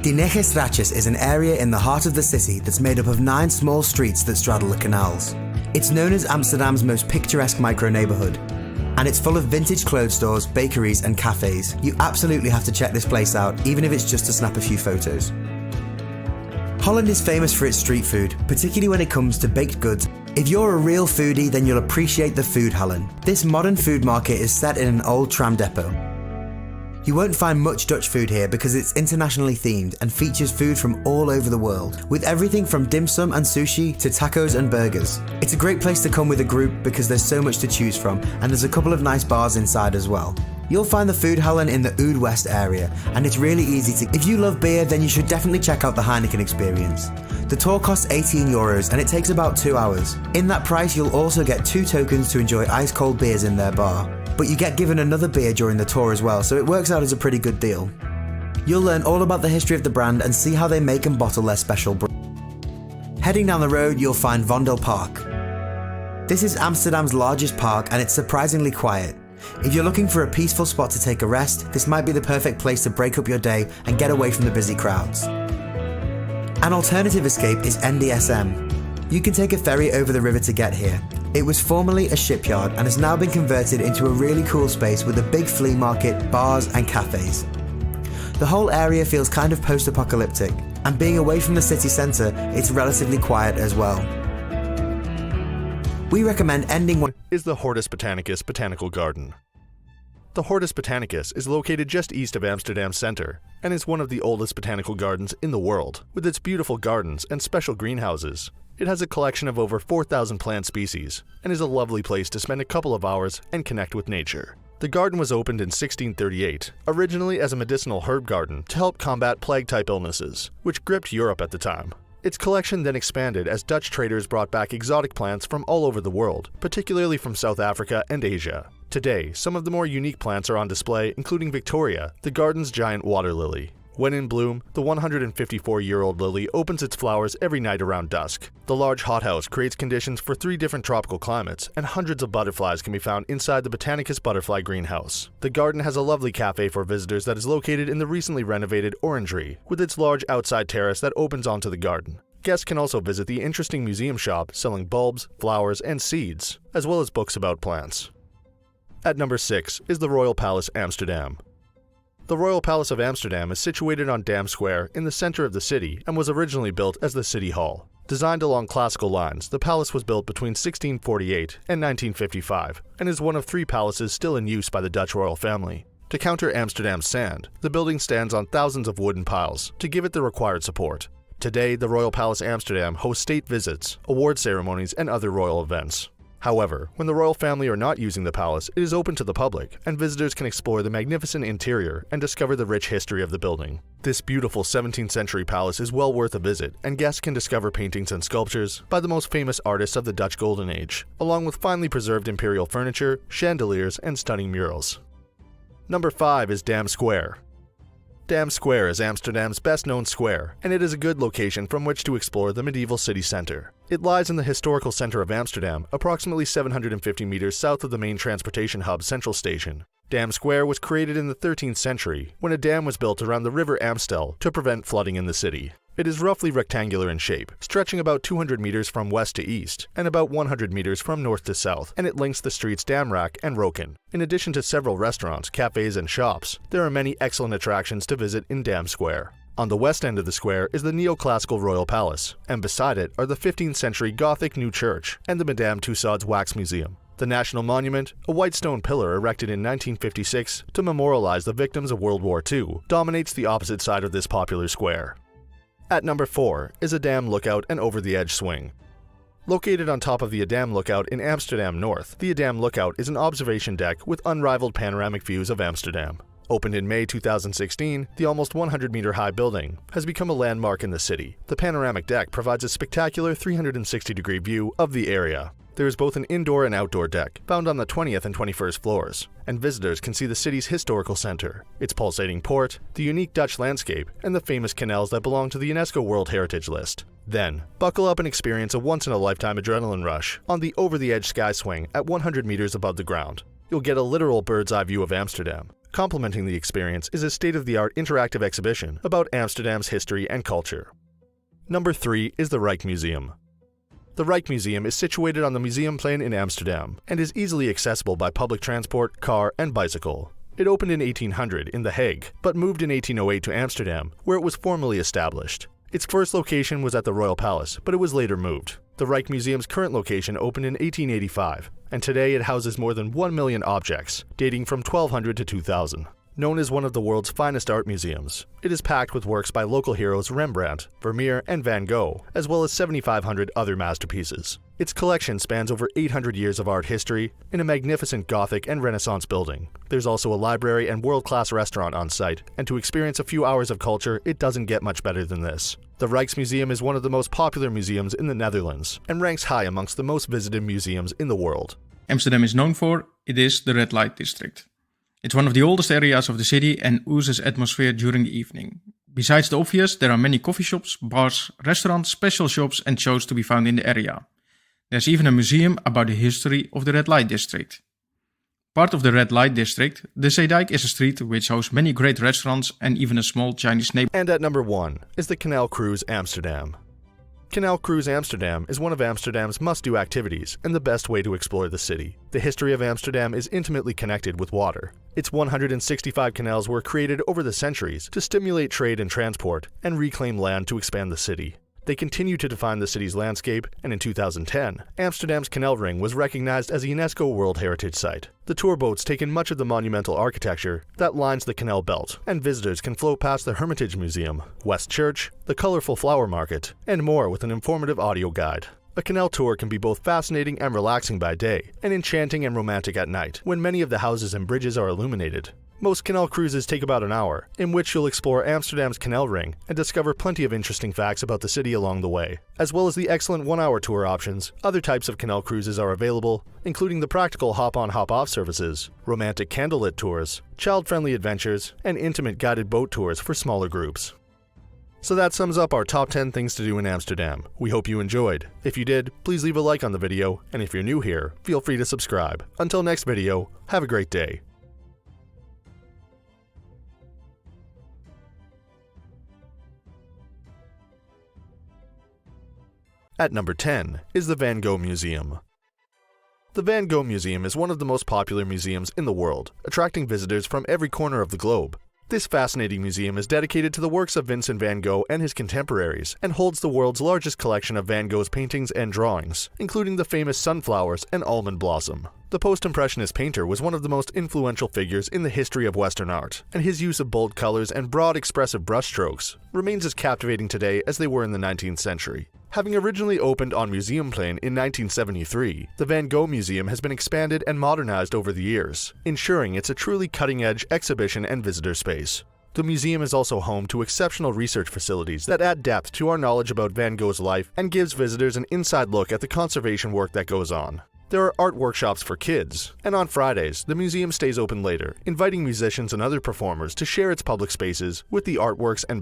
De Negestraatjes is an area in the heart of the city that's made up of 9 small streets that straddle the canals. It's known as Amsterdam's most picturesque micro-neighbourhood, and it's full of vintage clothes stores, bakeries and cafes. You absolutely have to check this place out, even if it's just to snap a few photos. Holland is famous for its street food, particularly when it comes to baked goods. If you're a real foodie, then you'll appreciate the Foodhallen. This modern food market is set in an old tram depot. You won't find much Dutch food here because it's internationally themed and features food from all over the world, with everything from dim sum and sushi to tacos and burgers. It's a great place to come with a group because there's so much to choose from, and there's a couple of nice bars inside as well. You'll find the Foodhallen in the Oud West area, and it's really easy to. If you love beer, then you should definitely check out the Heineken experience. The tour costs €18 and it takes about 2 hours. In that price, you'll also get 2 tokens to enjoy ice cold beers in their bar. But you get given another beer during the tour as well, so it works out as a pretty good deal. You'll learn all about the history of the brand and see how they make and bottle their special brew. Heading down the road, you'll find Vondel Park. This is Amsterdam's largest park and it's surprisingly quiet. If you're looking for a peaceful spot to take a rest, this might be the perfect place to break up your day and get away from the busy crowds. An alternative escape is NDSM. You can take a ferry over the river to get here. It was formerly a shipyard and has now been converted into a really cool space with a big flea market, bars and cafes. The whole area feels kind of post-apocalyptic, and being away from the city centre, it's relatively quiet as well. We recommend ending one is the Hortus Botanicus Botanical Garden. The Hortus Botanicus is located just east of Amsterdam Centre and is one of the oldest botanical gardens in the world, with its beautiful gardens and special greenhouses. It has a collection of over 4,000 plant species and is a lovely place to spend a couple of hours and connect with nature. The garden was opened in 1638, originally as a medicinal herb garden to help combat plague-type illnesses, which gripped Europe at the time. Its collection then expanded as Dutch traders brought back exotic plants from all over the world, particularly from South Africa and Asia. Today, some of the more unique plants are on display, including Victoria, the garden's giant water lily. When in bloom, the 154-year-old lily opens its flowers every night around dusk. The large hothouse creates conditions for 3 different tropical climates, and hundreds of butterflies can be found inside the Botanicus butterfly greenhouse. The garden has a lovely cafe for visitors that is located in the recently renovated Orangery, with its large outside terrace that opens onto the garden. Guests can also visit the interesting museum shop selling bulbs, flowers, and seeds, as well as books about plants. At number 6 is the Royal Palace Amsterdam. The Royal Palace of Amsterdam is situated on Dam Square in the center of the city and was originally built as the City Hall. Designed along classical lines, the palace was built between 1648 and 1955 and is one of 3 palaces still in use by the Dutch royal family. To counter Amsterdam's sand, the building stands on thousands of wooden piles to give it the required support. Today, the Royal Palace Amsterdam hosts state visits, award ceremonies, and other royal events. However, when the royal family are not using the palace, it is open to the public, and visitors can explore the magnificent interior and discover the rich history of the building. This beautiful 17th century palace is well worth a visit, and guests can discover paintings and sculptures by the most famous artists of the Dutch Golden Age, along with finely preserved imperial furniture, chandeliers, and stunning murals. Number 5 is Dam Square. Dam Square is Amsterdam's best-known square, and it is a good location from which to explore the medieval city center. It lies in the historical center of Amsterdam, approximately 750 meters south of the main transportation hub Central Station. Dam Square was created in the 13th century, when a dam was built around the river Amstel to prevent flooding in the city. It is roughly rectangular in shape, stretching about 200 meters from west to east, and about 100 meters from north to south, and it links the streets Damrak and Roken. In addition to several restaurants, cafes, and shops, there are many excellent attractions to visit in Dam Square. On the west end of the square is the neoclassical Royal Palace, and beside it are the 15th century Gothic New Church and the Madame Tussauds Wax Museum. The National Monument, a white stone pillar erected in 1956 to memorialize the victims of World War II, dominates the opposite side of this popular square. At number 4 is Adam Lookout and Over the Edge Swing. Located on top of the Adam Lookout in Amsterdam North, the Adam Lookout is an observation deck with unrivaled panoramic views of Amsterdam. Opened in May 2016, the almost 100-meter-high building has become a landmark in the city. The panoramic deck provides a spectacular 360-degree view of the area. There is both an indoor and outdoor deck, found on the 20th and 21st floors, and visitors can see the city's historical center, its pulsating port, the unique Dutch landscape, and the famous canals that belong to the UNESCO World Heritage List. Then, buckle up and experience a once-in-a-lifetime adrenaline rush on the Over the Edge Sky Swing at 100 meters above the ground. You'll get a literal bird's-eye view of Amsterdam, Complementing the experience is a state-of-the-art interactive exhibition about Amsterdam's history and culture. Number 3 is the Rijksmuseum. The Rijksmuseum is situated on the Museumplein in Amsterdam and is easily accessible by public transport, car, and bicycle. It opened in 1800 in The Hague, but moved in 1808 to Amsterdam, where it was formally established. Its first location was at the Royal Palace, but it was later moved. The Rijksmuseum's current location opened in 1885, and today it houses more than 1 million objects, dating from 1200 to 2000. Known as one of the world's finest art museums, it is packed with works by local heroes Rembrandt, Vermeer, and Van Gogh, as well as 7,500 other masterpieces. Its collection spans over 800 years of art history in a magnificent Gothic and Renaissance building. There's also a library and world-class restaurant on site, and to experience a few hours of culture, it doesn't get much better than this. The Rijksmuseum is one of the most popular museums in the Netherlands, and ranks high amongst the most visited museums in the world. Amsterdam is known for, it is the red light district. It's one of the oldest areas of the city and oozes atmosphere during the evening. Besides the obvious, there are many coffee shops, bars, restaurants, special shops and shows to be found in the area. There's even a museum about the history of the red light district. Part of the red light district, the Zeedijk is a street which hosts many great restaurants and even a small Chinese neighborhood. And at number 1 is the Canal Cruise Amsterdam. Canal Cruise Amsterdam is one of Amsterdam's must-do activities and the best way to explore the city. The history of Amsterdam is intimately connected with water. Its 165 canals were created over the centuries to stimulate trade and transport and reclaim land to expand the city. They continue to define the city's landscape, and in 2010, Amsterdam's canal ring was recognized as a UNESCO World Heritage Site. The tour boats take in much of the monumental architecture that lines the canal belt, and visitors can float past the Hermitage Museum, West Church, the colorful flower market, and more with an informative audio guide. A canal tour can be both fascinating and relaxing by day, and enchanting and romantic at night, when many of the houses and bridges are illuminated. Most canal cruises take about an hour, in which you'll explore Amsterdam's canal ring and discover plenty of interesting facts about the city along the way. As well as the excellent 1-hour tour options, other types of canal cruises are available, including the practical hop-on hop-off services, romantic candlelit tours, child-friendly adventures, and intimate guided boat tours for smaller groups. So that sums up our top 10 things to do in Amsterdam. We hope you enjoyed. If you did, please leave a like on the video, and if you're new here, feel free to subscribe. Until next video, have a great day. At number 10 is the Van Gogh Museum. The Van Gogh Museum is one of the most popular museums in the world, attracting visitors from every corner of the globe. This fascinating museum is dedicated to the works of Vincent van Gogh and his contemporaries, and holds the world's largest collection of Van Gogh's paintings and drawings, including the famous sunflowers and almond blossom. The post-impressionist painter was one of the most influential figures in the history of Western art, and his use of bold colors and broad expressive brushstrokes remains as captivating today as they were in the 19th century. Having originally opened on Museumplein in 1973, the Van Gogh Museum has been expanded and modernized over the years, ensuring it's a truly cutting-edge exhibition and visitor space. The museum is also home to exceptional research facilities that add depth to our knowledge about Van Gogh's life and gives visitors an inside look at the conservation work that goes on. There are art workshops for kids, and on Fridays, the museum stays open later, inviting musicians and other performers to share its public spaces with the artworks and